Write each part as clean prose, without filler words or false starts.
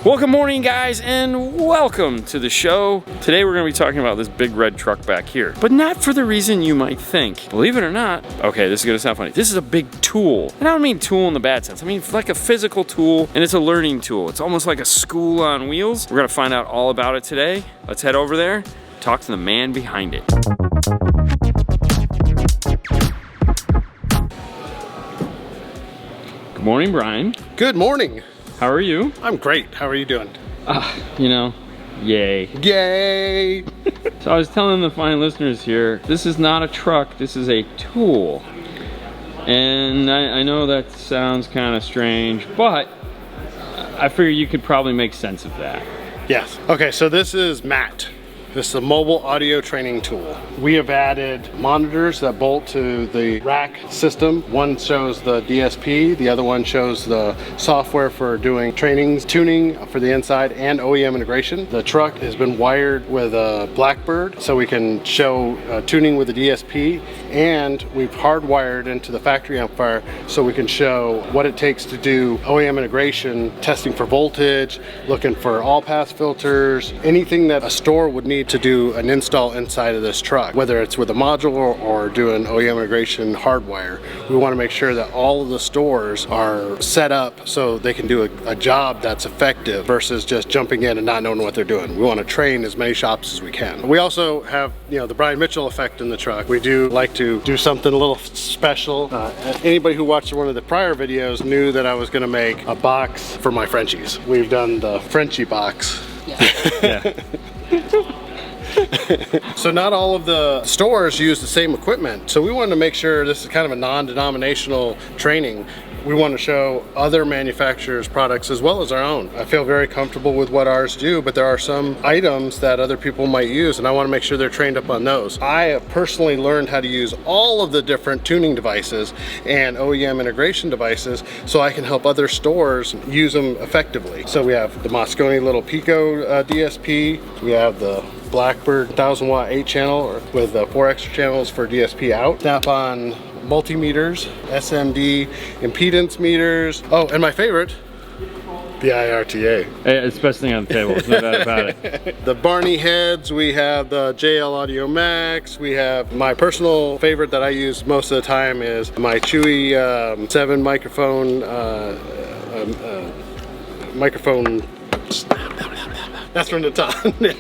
Well, good morning guys and welcome to the show. Today we're going to be talking about this big red truck back here, but not for the reason you might think. Believe it or not, okay, this is going to sound funny. This is a big tool. And I don't mean tool in the bad sense. I mean like a physical tool, and it's a learning tool. It's almost like a school on wheels. We're going to find out all about it today. Let's head over there, talk to the man behind it. Good morning, Brian. Good morning. How are you? I'm great. How are you doing? You know, yay. Yay! So I was telling the fine listeners here, this is not a truck, this is a tool. And I know that sounds kind of strange, but I figure you could probably make sense of that. Yes. Okay, so this is MAT. This is a mobile audio training tool. We have added monitors that bolt to the rack system. One shows the DSP, the other one shows the software for doing trainings, tuning for the inside, and OEM integration. The truck has been wired with a Blackbird, so we can show tuning with the DSP, and we've hardwired into the factory amplifier so we can show what it takes to do OEM integration, testing for voltage, looking for all-pass filters, anything that a store would need to do an install inside of this truck, whether it's with a module or doing OEM integration hardwire. We want to make sure that all of the stores are set up so they can do a job that's effective versus just jumping in and not knowing what they're doing. We want to train as many shops as we can. We also have, the Brian Mitchell effect in the truck. We do like to do something a little special. Anybody who watched one of the prior videos knew that I was going to make a box for my Frenchies. We've done the Frenchie box. Yeah. So not all of the stores use the same equipment. So we wanted to make sure this is kind of a non-denominational training. We want to show other manufacturers' products as well as our own. I feel very comfortable with what ours do, but there are some items that other people might use, and I want to make sure they're trained up on those. I have personally learned how to use all of the different tuning devices and OEM integration devices so I can help other stores use them effectively. So we have the Moscone little Pico DSP, we have the Blackbird 1000-watt 8-channel with 4 extra channels for DSP out. Snap-on multimeters, SMD impedance meters. Oh, and my favorite, the IRTA. It's the best thing on the table, there's no doubt about it. The Barney heads, we have the JL Audio Max, we have my personal favorite that I use most of the time is my Chewy 7 microphone, That's from Natan. Yeah.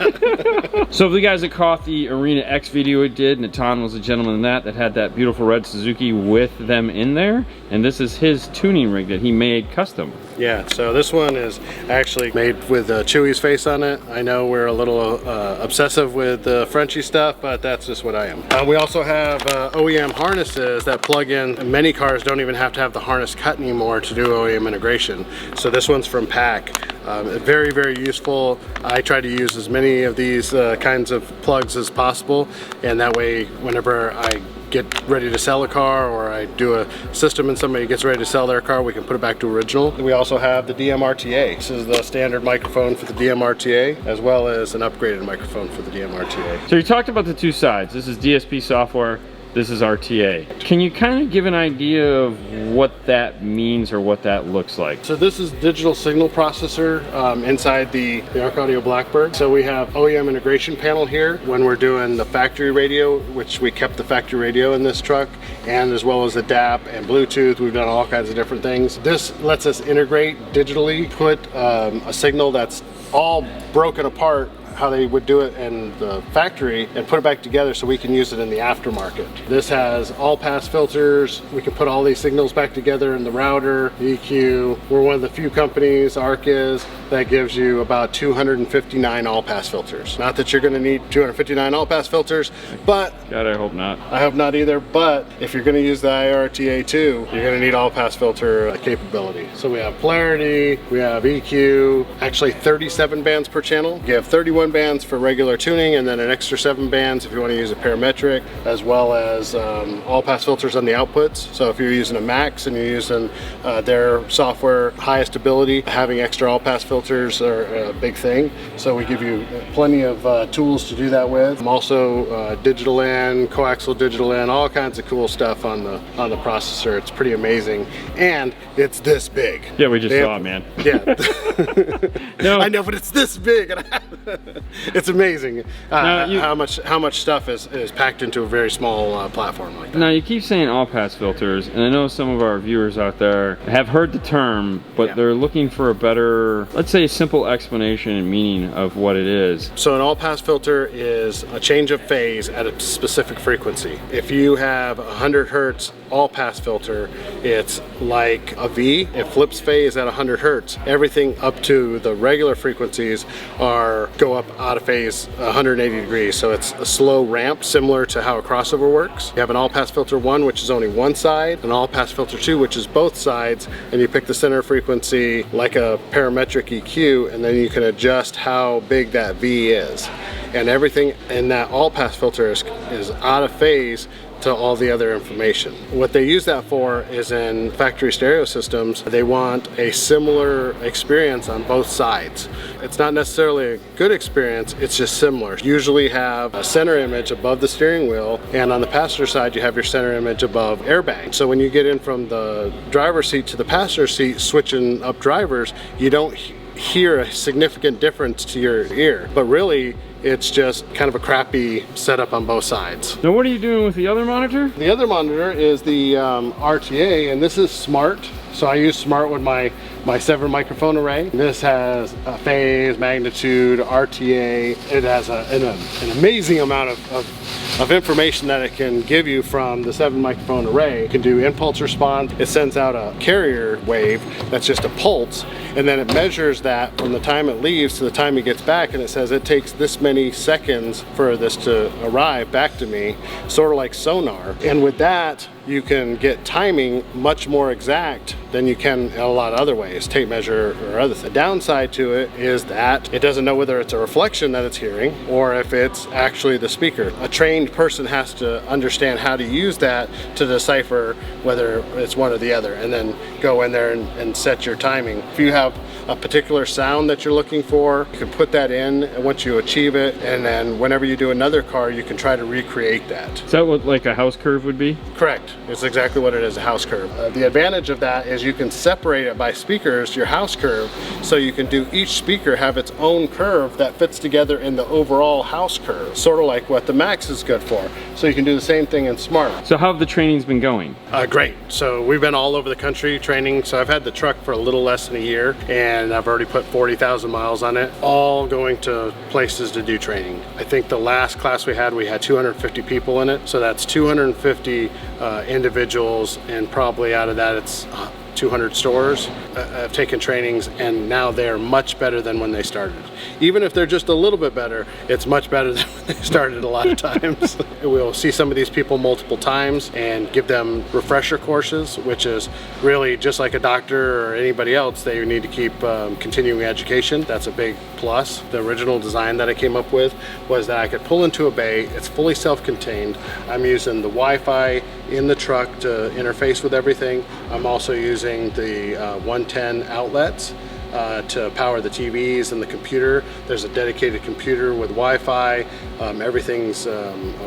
So for the guys that caught the Arena X video it did, Natan was a gentleman in that had that beautiful red Suzuki with them in there, and this is his tuning rig that he made custom. Yeah, so this one is actually made with Chewy's face on it. I know we're a little obsessive with the Frenchie stuff, but that's just what I am. We also have OEM harnesses that plug in. Many cars don't even have to have the harness cut anymore to do OEM integration. So this one's from PAC. Very, very useful. I try to use as many of these kinds of plugs as possible, and that way whenever I get ready to sell a car or I do a system and somebody gets ready to sell their car, we can put it back to original. We also have the DMRTA. This is the standard microphone for the DMRTA as well as an upgraded microphone for the DMRTA. So you talked about the two sides. This is DSP Software, this is RTA. Can you kind of give an idea of what that means or what that looks like? So this is digital signal processor inside the Arc Audio Blackbird. So we have OEM integration panel here when we're doing the factory radio, which we kept the factory radio in this truck, and as well as the DAP and Bluetooth. We've done all kinds of different things. This lets us integrate digitally, put a signal that's all broken apart how they would do it in the factory and put it back together so we can use it in the aftermarket. This has all pass filters. We can put all these signals back together in the router, EQ. We're one of the few companies, ARC is, that gives you about 259 all pass filters. Not that you're gonna need 259 all pass filters, but God, I hope not. I hope not either, but if you're gonna use the IRTA too, you're gonna need all pass filter capability. So we have polarity, we have EQ, actually 37 bands per channel. You have 31 bands for regular tuning and then an extra 7 bands if you want to use a parametric, as well as all pass filters on the outputs. So if you're using a Max and you're using their software highest ability, having extra all pass filters filters are a big thing, so we give you plenty of tools to do that with. Also digital in, coaxial digital in, all kinds of cool stuff on the processor. It's pretty amazing, and it's this big. Yeah, we just saw it, man. Yeah. No. I know, but it's this big. It's amazing how much stuff is packed into a very small platform like that. Now you keep saying all pass filters, and I know some of our viewers out there have heard the term, but they're looking for a better, let's say, simple explanation and meaning of what it is. So an all pass filter is a change of phase at a specific frequency. If you have 100 hertz all pass filter, it's like a V. It flips phase at 100 hertz. Everything up to the regular frequencies go up out of phase 180 degrees. So it's a slow ramp, similar to how a crossover works. You have an all pass filter 1, which is only one side, an all pass filter 2, which is both sides, and you pick the center frequency like a parametric EQ, and then you can adjust how big that V is. And everything in that all pass filter is out of phase to all the other information. What they use that for is in factory stereo systems, they want a similar experience on both sides. It's not necessarily a good experience, it's just similar. You usually have a center image above the steering wheel, and on the passenger side you have your center image above airbag. So when you get in from the driver's seat to the passenger seat, switching up drivers, you don't hear a significant difference to your ear, but really it's just kind of a crappy setup on both sides. Now what are you doing with the other monitor? The other monitor is the RTA, and this is smart. So I use smart with my 7 microphone array. This has a phase, magnitude, RTA. It has an amazing amount of information that it can give you from the 7 microphone array. It can do impulse response. It sends out a carrier wave that's just a pulse, and then it measures that from the time it leaves to the time it gets back, and it says it takes this many seconds for this to arrive back to me, sort of like sonar. And with that, you can get timing much more exact than you can in a lot of other ways, tape measure or other things. The downside to it is that it doesn't know whether it's a reflection that it's hearing or if it's actually the speaker. A trained person has to understand how to use that to decipher whether it's one or the other, and then go in there and set your timing. If you have a particular sound that you're looking for, you can put that in once you achieve it, and then whenever you do another car, you can try to recreate that. Is that what like a house curve would be? Correct. It's exactly what it is, a house curve. The advantage of that is you can separate it by speakers, your house curve, so you can do each speaker have its own curve that fits together in the overall house curve, sort of like what the Max is good for. So you can do the same thing in Smart. So how have the trainings been going? Great. So we've been all over the country training. So I've had the truck for a little less than a year, and I've already put 40,000 miles on it, all going to places to do training. I think the last class we had 250 people in it. So that's 250 individuals, and probably out of that it's 200 stores have taken trainings, and now they're much better than when they started. Even if they're just a little bit better, it's much better than when they started a lot of times. We'll see some of these people multiple times and give them refresher courses, which is really just like a doctor or anybody else. They need to keep continuing education. That's a big plus. The original design that I came up with was that I could pull into a bay. It's fully self-contained. I'm using the Wi-Fi in the truck to interface with everything. I'm also using the 110 outlets to power the TVs and the computer. There's a dedicated computer with Wi-Fi. Everything's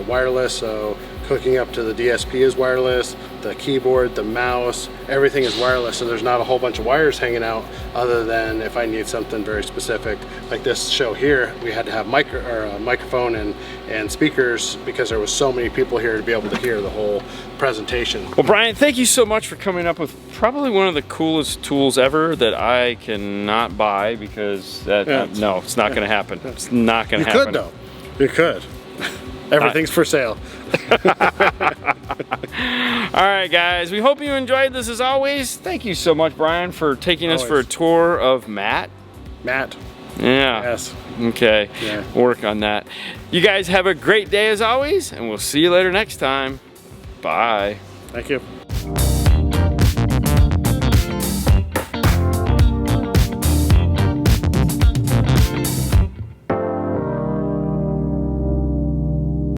wireless, so hooking up to the DSP is wireless. The keyboard, the mouse, everything is wireless, so there's not a whole bunch of wires hanging out, other than if I need something very specific. Like this show here, we had to have microphone and speakers because there was so many people here to be able to hear the whole presentation. Well, Brian, thank you so much for coming up with probably one of the coolest tools ever that I cannot buy, because no, it's not going to happen. It's not going to happen. You could though. You could. Everything's for sale. All right, guys, we hope you enjoyed this as always. Thank you so much, Brian, for taking us for a tour of Matt. Matt. Yeah. Yes. Okay. Yeah. Work on that. You guys have a great day as always, and we'll see you later next time. Bye. Thank you.